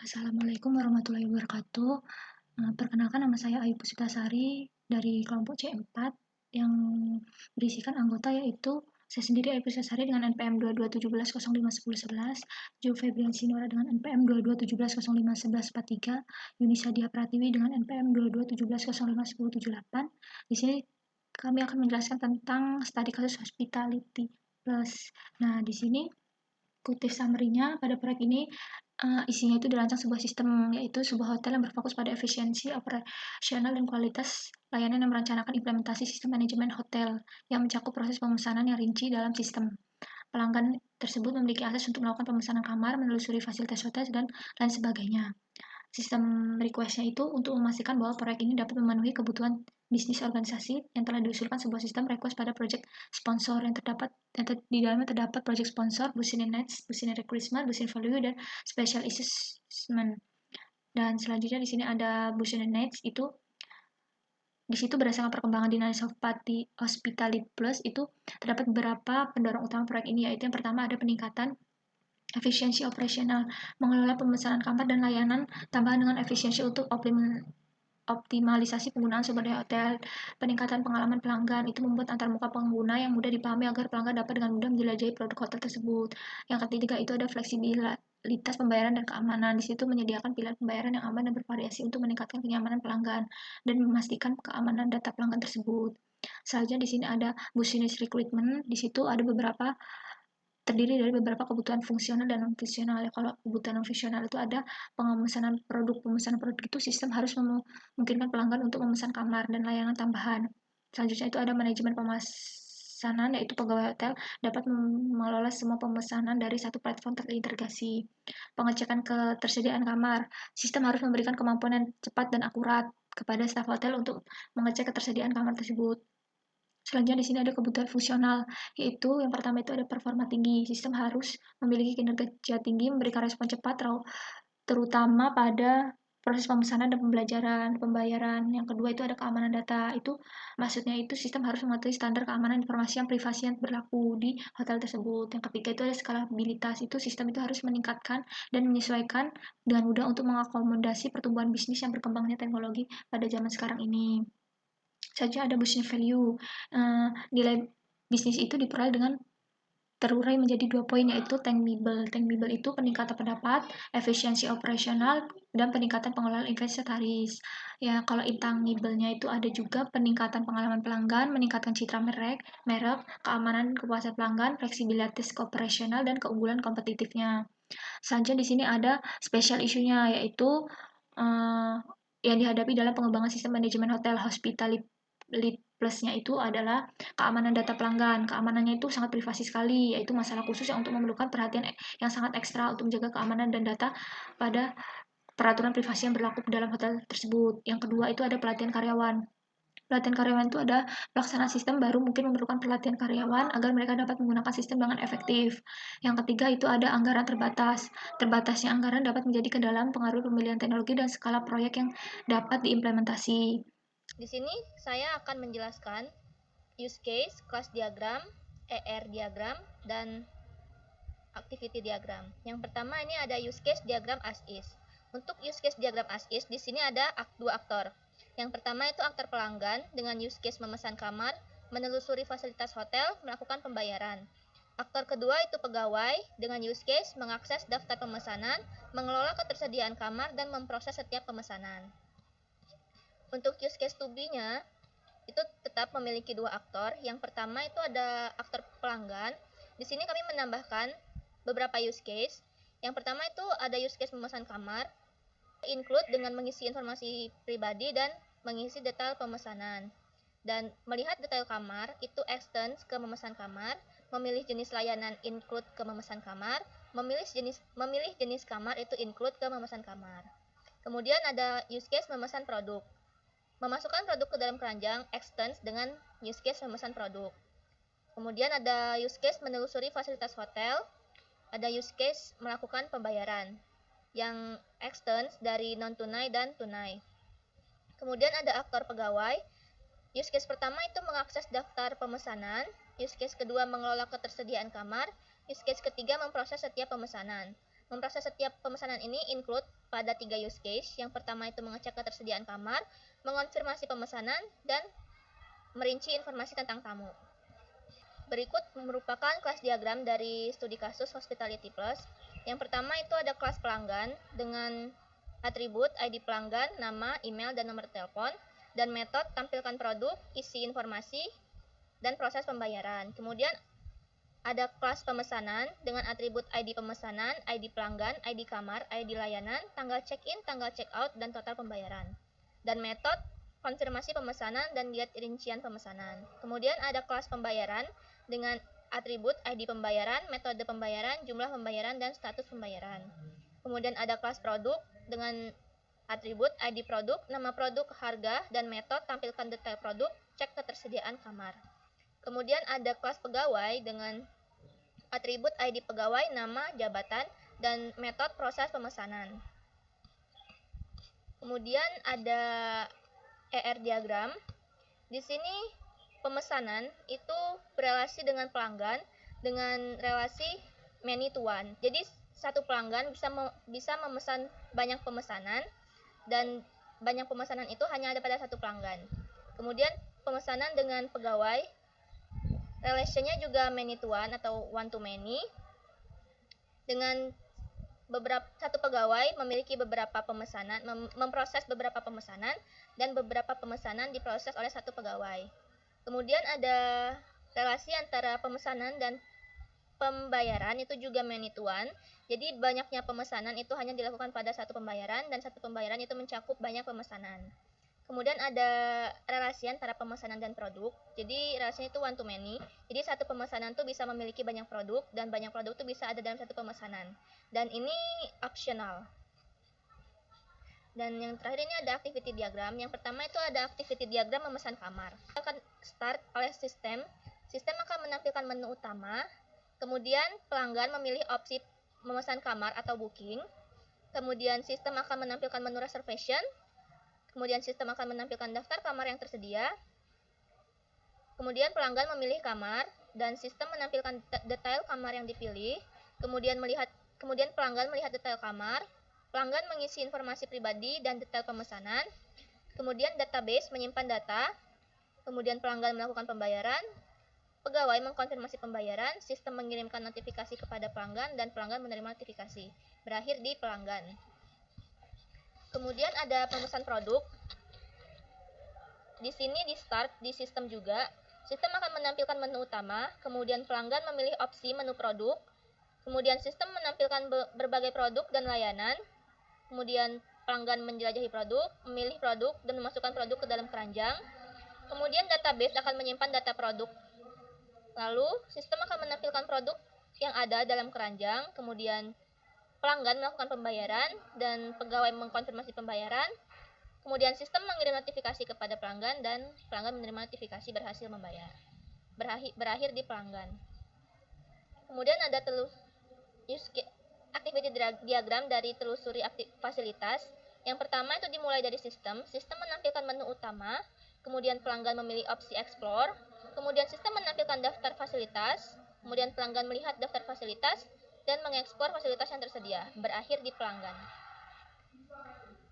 Assalamualaikum warahmatullahi wabarakatuh. Perkenalkan nama saya Ayu Puspitasari dari kelompok C4 yang berisikan anggota yaitu saya sendiri Ayu Puspitasari dengan NPM 2217051011, Jo Febrian Sinora dengan NPM 2217051143, Yunisa Dia Pratiwi dengan NPM 2217051078. Di sini kami akan menjelaskan tentang studi kasus hospitality plus. Nah, di sini kutip summary-nya pada proyek ini isinya itu dirancang sebuah sistem, yaitu sebuah hotel yang berfokus pada efisiensi operasional dan kualitas layanan yang merencanakan implementasi sistem manajemen hotel yang mencakup proses pemesanan yang rinci dalam sistem. Pelanggan tersebut memiliki akses untuk melakukan pemesanan kamar, menelusuri fasilitas hotel, dan lain sebagainya. Sistem request-nya itu untuk memastikan bahwa proyek ini dapat memenuhi kebutuhan bisnis organisasi yang telah diusulkan sebuah sistem request pada project sponsor yang di dalamnya terdapat project sponsor, business needs, business requirement, business value, dan special assessment. Dan selanjutnya di sini ada business needs itu di situ berdasarkan perkembangan dinamika Hospitality Plus itu terdapat beberapa pendorong utama proyek ini, yaitu yang pertama ada peningkatan efisiensi operasional, mengelola pemesanan kamar dan layanan tambahan dengan efisiensi untuk optimalisasi penggunaan sumber daya hotel. Peningkatan pengalaman pelanggan itu membuat antarmuka pengguna yang mudah dipahami agar pelanggan dapat dengan mudah menjelajahi produk hotel tersebut. Yang ketiga itu ada fleksibilitas pembayaran dan keamanan. Di situ menyediakan pilihan pembayaran yang aman dan bervariasi untuk meningkatkan kenyamanan pelanggan dan memastikan keamanan data pelanggan tersebut. Selanjutnya di sini ada business recruitment. Di situ ada terdiri dari beberapa kebutuhan fungsional dan non-fungsional. Kalau kebutuhan non-fungsional itu ada pemesanan produk. Pemesanan produk itu sistem harus memungkinkan pelanggan untuk memesan kamar dan layanan tambahan. Selanjutnya itu ada manajemen pemesanan, yaitu pegawai hotel dapat mengelola semua pemesanan dari satu platform terintegrasi. Pengecekan ketersediaan kamar. Sistem harus memberikan kemampuan yang cepat dan akurat kepada staf hotel untuk mengecek ketersediaan kamar tersebut. Selanjutnya di sini ada kebutuhan fungsional, yaitu yang pertama itu ada performa tinggi. Sistem harus memiliki kinerja tinggi, memberikan respon cepat, terutama pada proses pemesanan dan pembayaran. Yang kedua itu ada keamanan data. Itu maksudnya itu sistem harus mematuhi standar keamanan informasi yang privasi yang berlaku di hotel tersebut. Yang ketiga itu ada skalabilitas. Itu sistem itu harus meningkatkan dan menyesuaikan dengan mudah untuk mengakomodasi pertumbuhan bisnis yang berkembangnya teknologi pada zaman sekarang ini. Saja ada business value. Nilai bisnis itu diperoleh dengan terurai menjadi 2 poin, yaitu tangible. Tangible itu peningkatan pendapat, efisiensi operasional, dan peningkatan pengelolaan inventaris. Ya, kalau intangible-nya itu ada juga peningkatan pengalaman pelanggan, meningkatkan citra merek, keamanan kepuasan pelanggan, fleksibilitas operasional, dan keunggulan kompetitifnya. Selanjutnya di sini ada special issue-nya, yaitu uh, yang dihadapi dalam pengembangan sistem manajemen hotel hospitality plusnya itu adalah keamanan data pelanggan. Keamanannya itu sangat privasi sekali, yaitu masalah khusus yang untuk memerlukan perhatian yang sangat ekstra untuk menjaga keamanan dan data pada peraturan privasi yang berlaku dalam hotel tersebut. Yang kedua itu ada pelatihan karyawan. Pelatihan karyawan itu ada pelaksanaan sistem baru mungkin memerlukan pelatihan karyawan agar mereka dapat menggunakan sistem dengan efektif. Yang ketiga itu ada anggaran terbatas. Terbatasnya anggaran dapat menjadi kendala pengaruh pemilihan teknologi dan skala proyek yang dapat diimplementasi. Di sini saya akan menjelaskan use case, class diagram, ER diagram, dan activity diagram. Yang pertama ini ada use case diagram as is. Untuk use case diagram as is, di sini ada dua aktor. Yang pertama itu aktor pelanggan dengan use case memesan kamar, menelusuri fasilitas hotel, melakukan pembayaran. Aktor kedua itu pegawai dengan use case mengakses daftar pemesanan, mengelola ketersediaan kamar, dan memproses setiap pemesanan. Untuk use case to be-nya, itu tetap memiliki dua aktor. Yang pertama itu ada aktor pelanggan. Di sini kami menambahkan beberapa use case. Yang pertama itu ada use case memesan kamar, include dengan mengisi informasi pribadi dan mengisi detail pemesanan. Dan melihat detail kamar itu extend ke memesan kamar, memilih jenis layanan include ke memesan kamar, memilih jenis kamar itu include ke memesan kamar. Kemudian ada use case memesan produk. Memasukkan produk ke dalam keranjang extends dengan use case memesan produk. Kemudian ada use case menelusuri fasilitas hotel, ada use case melakukan pembayaran yang extends dari non-tunai dan tunai. Kemudian ada aktor pegawai. Use case pertama itu mengakses daftar pemesanan, use case kedua mengelola ketersediaan kamar, use case ketiga memproses setiap pemesanan. Memproses setiap pemesanan ini include pada 3 use case. Yang pertama itu mengecek ketersediaan kamar, mengonfirmasi pemesanan, dan merinci informasi tentang tamu. Berikut merupakan kelas diagram dari studi kasus Hospitality Plus. Yang pertama itu ada kelas pelanggan dengan atribut ID pelanggan, nama, email, dan nomor telepon, dan metode tampilkan produk, isi informasi, dan proses pembayaran. Kemudian ada kelas pemesanan dengan atribut ID pemesanan, ID pelanggan, ID kamar, ID layanan, tanggal check-in, tanggal check-out, dan total pembayaran. Dan metode konfirmasi pemesanan dan lihat rincian pemesanan. Kemudian ada kelas pembayaran dengan atribut ID pembayaran, metode pembayaran, jumlah pembayaran, dan status pembayaran. Kemudian ada kelas produk dengan atribut ID produk, nama produk, harga, dan metode tampilkan detail produk, cek ketersediaan kamar. Kemudian ada kelas pegawai dengan atribut ID pegawai, nama, jabatan, dan metode proses pemesanan. Kemudian ada ER diagram. Di sini pemesanan itu berelasi dengan pelanggan dengan relasi many to one. Jadi satu pelanggan bisa memesan banyak pemesanan dan banyak pemesanan itu hanya ada pada satu pelanggan. Kemudian pemesanan dengan pegawai relasinya juga many to one atau one to many. Dengan satu pegawai memiliki beberapa pemesanan, memproses beberapa pemesanan, dan beberapa pemesanan diproses oleh satu pegawai. Kemudian ada relasi antara pemesanan dan pembayaran itu juga many to one. Jadi banyaknya pemesanan itu hanya dilakukan pada satu pembayaran, dan satu pembayaran itu mencakup banyak pemesanan. Kemudian ada relasi antara pemesanan dan produk. Jadi relasinya itu one to many. Jadi satu pemesanan tuh bisa memiliki banyak produk, dan banyak produk tuh bisa ada dalam satu pemesanan. Dan ini optional. Dan yang terakhir ini ada activity diagram. Yang pertama itu ada activity diagram memesan kamar. Kita akan start oleh sistem. Sistem akan menampilkan menu utama. Kemudian pelanggan memilih opsi memesan kamar atau booking. Kemudian sistem akan menampilkan menu reservation. Kemudian sistem akan menampilkan daftar kamar yang tersedia. Kemudian pelanggan memilih kamar dan sistem menampilkan detail kamar yang dipilih. Kemudian pelanggan melihat detail kamar. Pelanggan mengisi informasi pribadi dan detail pemesanan. Kemudian database menyimpan data. Kemudian pelanggan melakukan pembayaran. Pegawai mengkonfirmasi pembayaran. Sistem mengirimkan notifikasi kepada pelanggan dan pelanggan menerima notifikasi. Berakhir di pelanggan. Kemudian ada pemesan produk. Di sini di start di sistem juga. Sistem akan menampilkan menu utama, kemudian pelanggan memilih opsi menu produk. Kemudian sistem menampilkan berbagai produk dan layanan. Kemudian pelanggan menjelajahi produk, memilih produk, dan memasukkan produk ke dalam keranjang. Kemudian database akan menyimpan data produk. Lalu sistem akan menampilkan produk yang ada dalam keranjang. Kemudian pelanggan melakukan pembayaran dan pegawai mengkonfirmasi pembayaran. Kemudian sistem mengirim notifikasi kepada pelanggan dan pelanggan menerima notifikasi berhasil membayar. Berakhir di pelanggan. Kemudian ada activity diagram dari telusuri fasilitas. Yang pertama itu dimulai dari sistem. Sistem menampilkan menu utama, kemudian pelanggan memilih opsi explore, kemudian sistem menampilkan daftar fasilitas, kemudian pelanggan melihat daftar fasilitas dan mengekspor fasilitas yang tersedia, berakhir di pelanggan.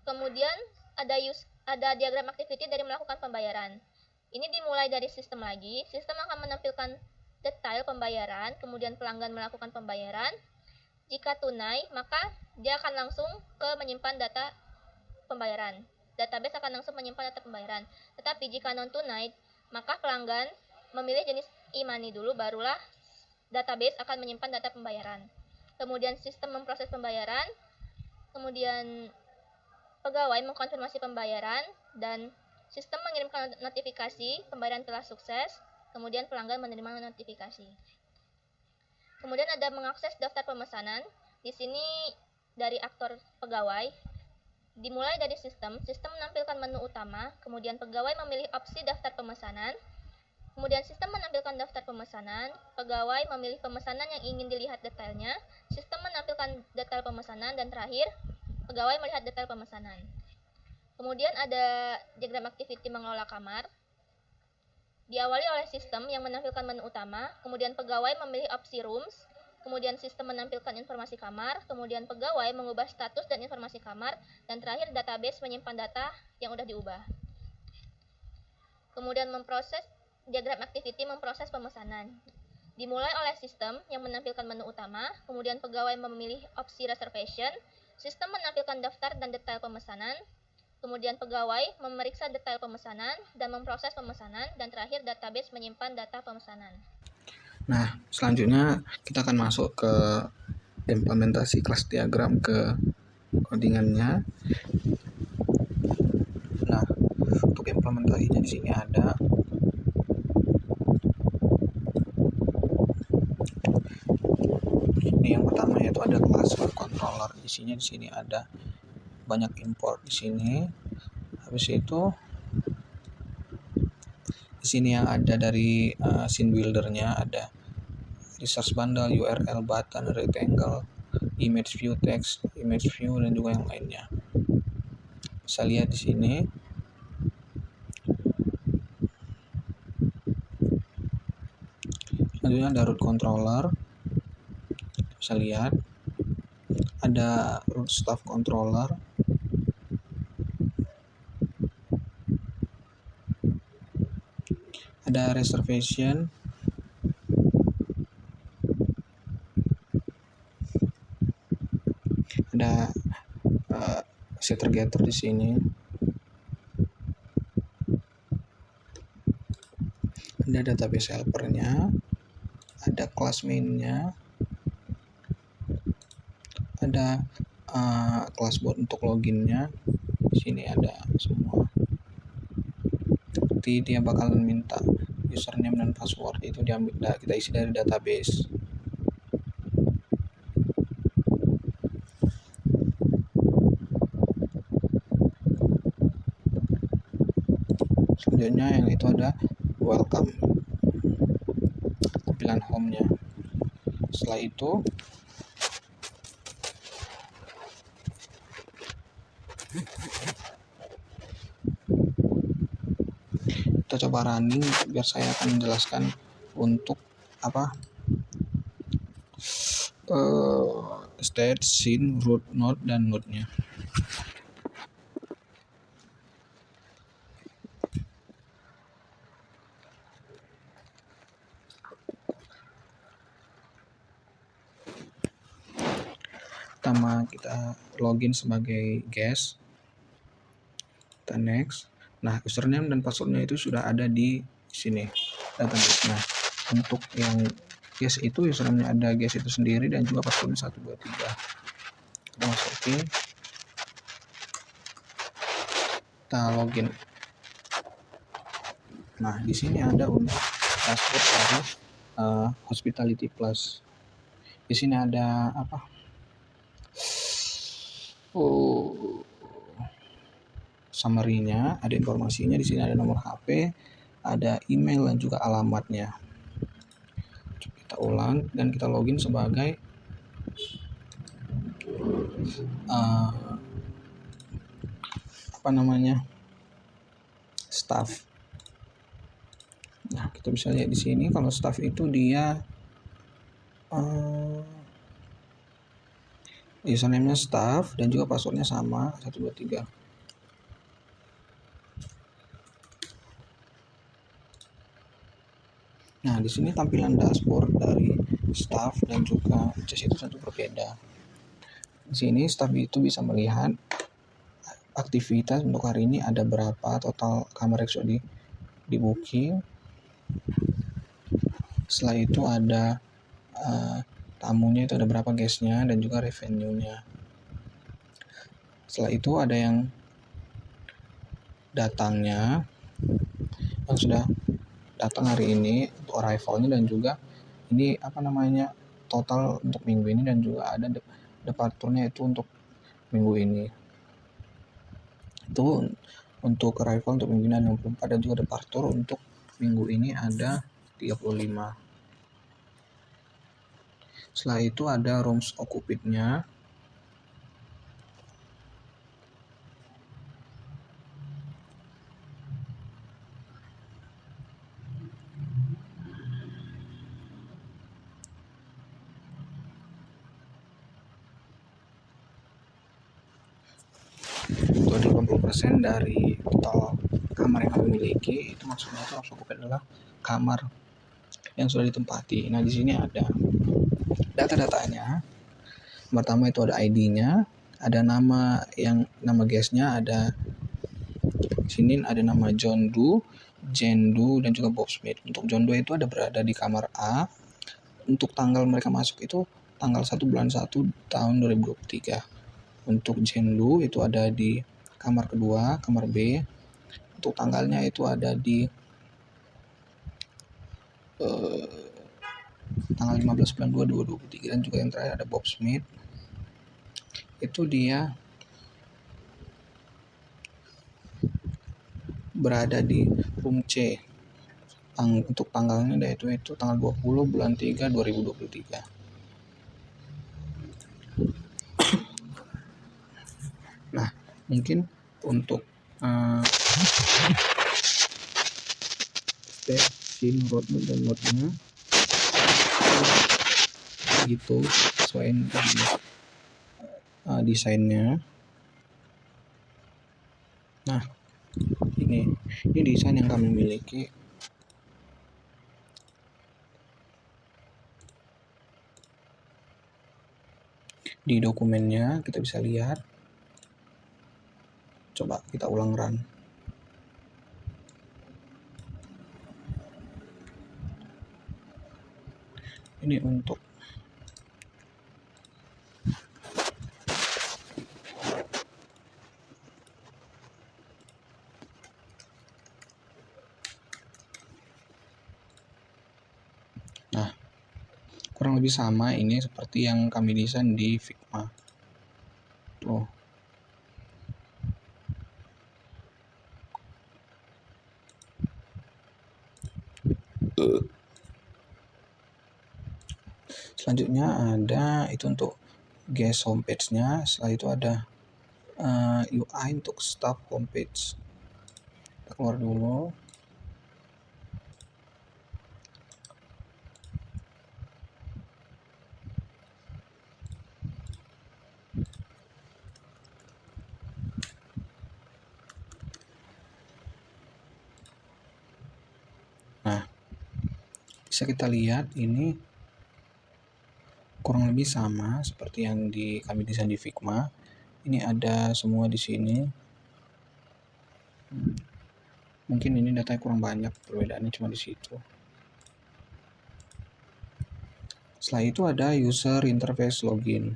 Kemudian ada diagram activity dari melakukan pembayaran. Ini dimulai dari sistem lagi. Sistem akan menampilkan detail pembayaran, kemudian pelanggan melakukan pembayaran. Jika tunai, maka dia akan langsung menyimpan data pembayaran. Database akan langsung menyimpan data pembayaran. Tetapi jika non tunai, maka pelanggan memilih jenis e-money dulu, barulah database akan menyimpan data pembayaran. Kemudian sistem memproses pembayaran, kemudian pegawai mengkonfirmasi pembayaran, dan sistem mengirimkan notifikasi pembayaran telah sukses, kemudian pelanggan menerima notifikasi. Kemudian ada mengakses daftar pemesanan. Di sini dari aktor pegawai, dimulai dari sistem menampilkan menu utama, kemudian pegawai memilih opsi daftar pemesanan, kemudian sistem menampilkan daftar pemesanan, pegawai memilih pemesanan yang ingin dilihat detailnya, sistem menampilkan detail pemesanan, dan terakhir, pegawai melihat detail pemesanan. Kemudian ada diagram activity mengelola kamar. Diawali oleh sistem yang menampilkan menu utama, kemudian pegawai memilih opsi rooms, kemudian sistem menampilkan informasi kamar, kemudian pegawai mengubah status dan informasi kamar, dan terakhir database menyimpan data yang udah diubah. Kemudian memproses diagram activity memproses pemesanan. Dimulai oleh sistem yang menampilkan menu utama, kemudian pegawai memilih opsi reservation, sistem menampilkan daftar dan detail pemesanan, kemudian pegawai memeriksa detail pemesanan dan memproses pemesanan, dan terakhir database menyimpan data pemesanan. Nah, selanjutnya kita akan masuk ke implementasi kelas diagram ke codingannya. Nah, untuk implementasinya di sini ada ini yang pertama yaitu ada kelas controller. Isinya di sini ada banyak import di sini. Habis itu di sini yang ada dari scene buildernya ada resource bundle, URL, button, rectangle, image view, text, image view, dan juga yang lainnya. Bisa lihat di sini. Selanjutnya ada root controller. Bisa lihat ada root staff controller. Ada reservation. Ada setter getter di sini. Ada database helpernya, ada class mainnya, ada class buat untuk loginnya. Di sini ada semua. Nanti dia bakalan minta username dan password, itu kita isi dari database. Selanjutnya yang itu ada welcome, tampilan home-nya. Setelah itu kita coba running biar saya akan menjelaskan untuk state, scene, root, node, dan node-nya. Pertama kita login sebagai guest, kita next. Nah, username dan passwordnya itu sudah ada di sini database. Nah, untuk yang guest itu username-nya ada guest itu sendiri dan juga passwordnya 123. Kita masukin, kita login. Nah, di sini ada untuk dashboard dari Hospitality Plus. Di sini ada summary-nya, ada informasinya. Di sini ada nomor HP, ada email, dan juga alamatnya. Coba kita ulang dan kita login sebagai staff. Nah, kita bisa lihat di sini kalau staff itu dia username-nya staff dan juga passwordnya sama 123. Nah, di sini tampilan dashboard dari staff dan juga just itu satu berbeda. Di sini staff itu bisa melihat aktivitas untuk hari ini ada berapa total kamar yang sudah di booking. Setelah itu ada tamunya itu ada berapa guestnya dan juga revenue-nya. Setelah itu ada yang datangnya yang sudah datang hari ini untuk arrival-nya, dan juga ini total untuk minggu ini, dan juga ada departure-nya itu untuk minggu ini. Itu untuk arrival untuk minggu ini ada 64 dan juga departure untuk minggu ini ada 35. Setelah itu ada rooms occupied-nya. 80% dari total kamar yang kami miliki. Itu maksudnya itu harus cukup adalah kamar yang sudah ditempati. Nah, di sini ada data-datanya. Pertama itu ada ID-nya, ada nama guestnya, ada sini ada nama John Doe, Jane Doe, dan juga Bob Smith. Untuk John Doe itu ada berada di kamar A. Untuk tanggal mereka masuk itu tanggal 1 bulan 1 tahun 2023. Untuk Jane Doe itu ada di kamar kedua, kamar B. Untuk tanggalnya itu ada di tanggal 15 bulan 2 2023. Dan juga yang terakhir ada Bob Smith, itu dia berada di room C. Untuk tanggalnya itu tanggal 20 bulan 3 2023. Nah, mungkin untuk step scene roadnya dan loadnya gitu, sesuaiin desainnya. Nah, ini desain yang kami miliki. Di dokumennya kita bisa lihat. Coba kita ulang run. Ini untuk kurang lebih sama ini seperti yang kami desain di Figma. Tuh. Selanjutnya ada itu untuk guest homepage-nya. Setelah itu ada UI untuk staff homepage. Kita keluar dulu. Nah, bisa kita lihat ini kurang lebih sama seperti yang kami desain di Figma. Ini ada semua di sini. Mungkin ini datanya kurang banyak, perbedaannya cuma di situ. Setelah itu ada user interface login.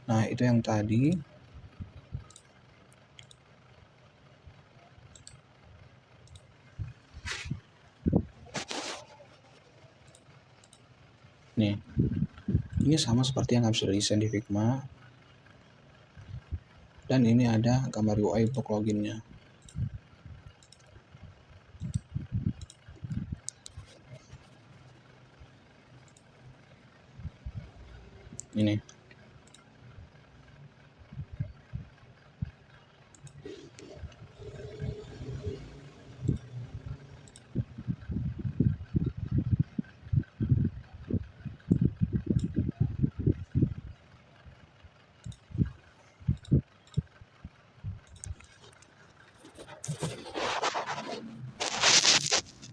Nah, itu yang tadi. Nih, ini sama seperti yang kami sudah desain di Figma. Dan ini ada gambar UI untuk loginnya. Ini.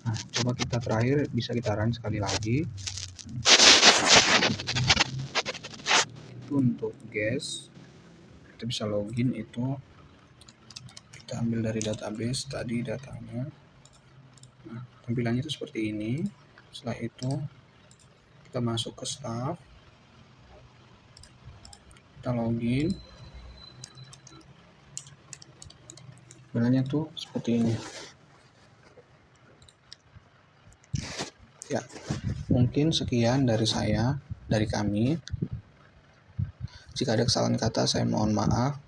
Nah, coba kita terakhir bisa kita run sekali lagi. Itu untuk guest, kita bisa login, itu kita ambil dari database tadi datanya. Nah, tampilannya itu seperti ini. Setelah itu kita masuk ke staff, kita login. Tampilannya tuh seperti ini. Ya, mungkin sekian dari kami. Jika ada kesalahan kata, saya mohon maaf.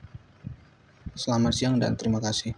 Selamat siang dan terima kasih.